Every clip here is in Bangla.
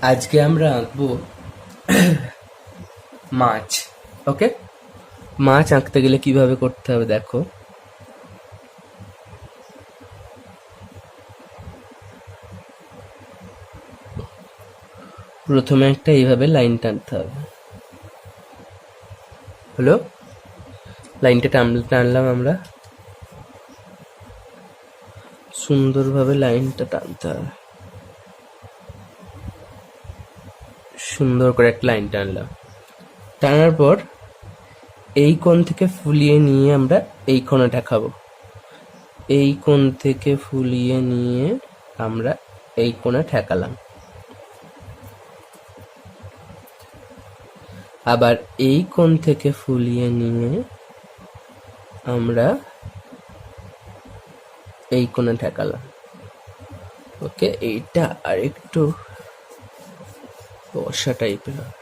আজকে আমরা আঁকবো মাছ। ওকে, মাছ আঁকতে গেলে কিভাবে করতে হবে দেখো। প্রথমে একটা এইভাবে লাইন টানতে হবে। হলো, লাইনটা টানলাম আমরা, সুন্দরভাবে লাইনটা টানতে হবে। সুন্দর করে একটা লাইন টানলাম, টানার পর এই কোণ থেকে ফুলিয়ে নিয়ে আমরা এই কোণে ঠেকাবো। এই কোণ থেকে ফুলিয়ে নিয়ে আমরা এই কোণে ঠেকালাম। আবার এই কোণ থেকে ফুলিয়ে নিয়ে আমরা এই কোণে ঠেকালাম। ওকে, এইটা আর একটু বর্ষা টাইপের হবে।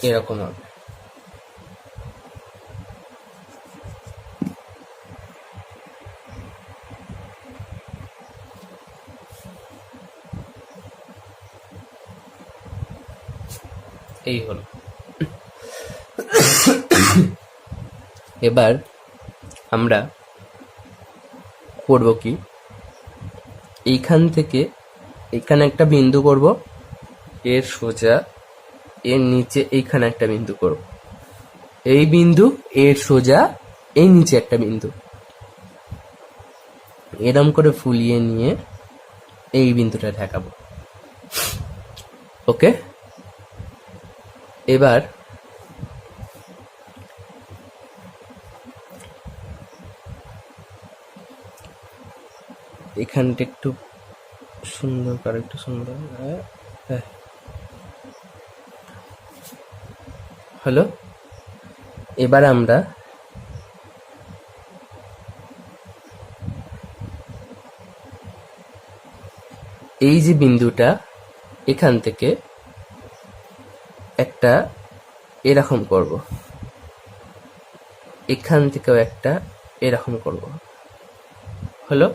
এরকম হবে। এই হলো। এবার আমরা করব কি, এইখান থেকে এখানে একটা বিন্দু করব, এর সোজা এর নিচে এইখানে একটা বিন্দু করব, এই বিন্দু এর সোজা এই নিচে একটা বিন্দু, এরম করে ফুলিয়ে নিয়ে এই বিন্দুটা ঠেকাবো। ওকে, এবার এখানটা একটু সুন্দর করে, একটু সুন্দর হলো। এবার আমরা এই যে বিন্দুটা, এখান থেকে একটা এরকম করব, এখান থেকেও একটা এরকম করব। হলো,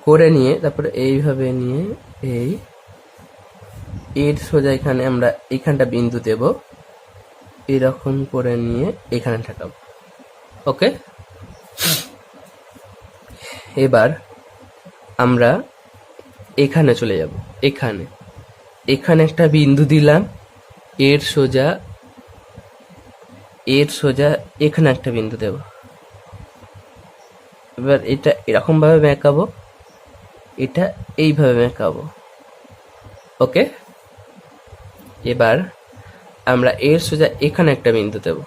করে নিয়ে তারপরে এইভাবে নিয়ে এই এর সোজা এখানে আমরা এইখানটা বিন্দু দেব, এরকম করে নিয়ে এখানে ঠেকাবো। ওকে, এবার আমরা এখানে চলে যাব। এখানে এখানে একটা বিন্দু দিলাম, এর সোজা এখানে একটা বিন্দু দেব। এবার এটা এরকম ভাবে বেঁকাবো, এটা এইভাবে বেঁকাবো। ওকে, এবার আমরা এর সোজা এখানে একটা বিন্দু দেব।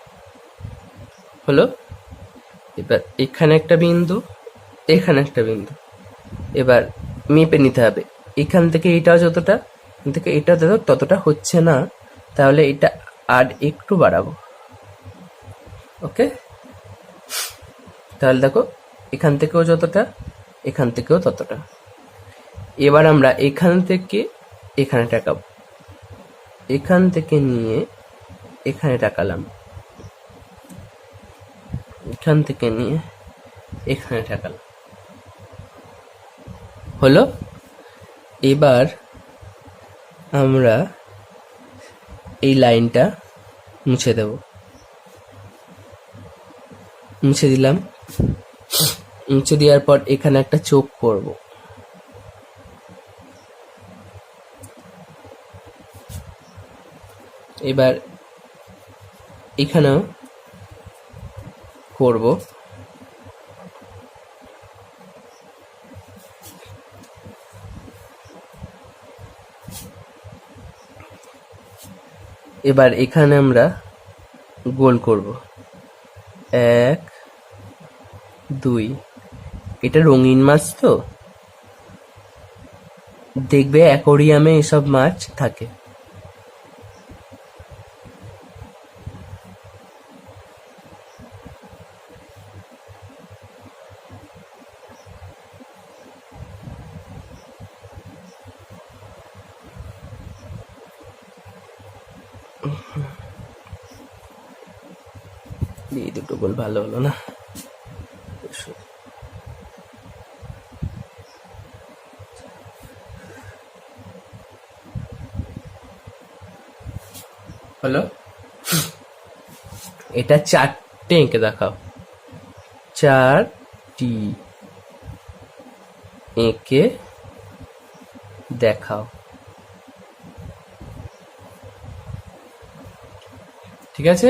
হলো, এবার এখানে একটা বিন্দু, এখানে একটা বিন্দু। এবার মেপে নিতে হবে, এখান থেকে এটাও যতটা, এখান থেকে এটা ততটা হচ্ছে না, তাহলে এটা আর একটু বাড়াবো। ওকে, তাহলে দেখো এখান থেকেও যতটা, এখান থেকেও ততটা। এবার আমরা এখান থেকে এখানে টাকাবো, এখান থেকে নিয়ে এখানে টাকালাম, এখান থেকে নিয়ে এখানে টাকালাম। হলো, এবার আমরা এই লাইনটা মুছে দেব। মুছে দিলাম, মুছে দেওয়ার পর এখানে একটা চোখ করব। এবার এখানেও করব। এবার এখানে আমরা গোল করব, 1 2। এটা রঙিন মাছ তো, দেখবে অ্যাকোরিয়ামে এসব মাছ থাকে। এই দুটো গোল ভালো হলো না। হলো। এটা 4টে এঁকে দেখাও, 4টি এঁকে দেখাও। ঠিক আছে।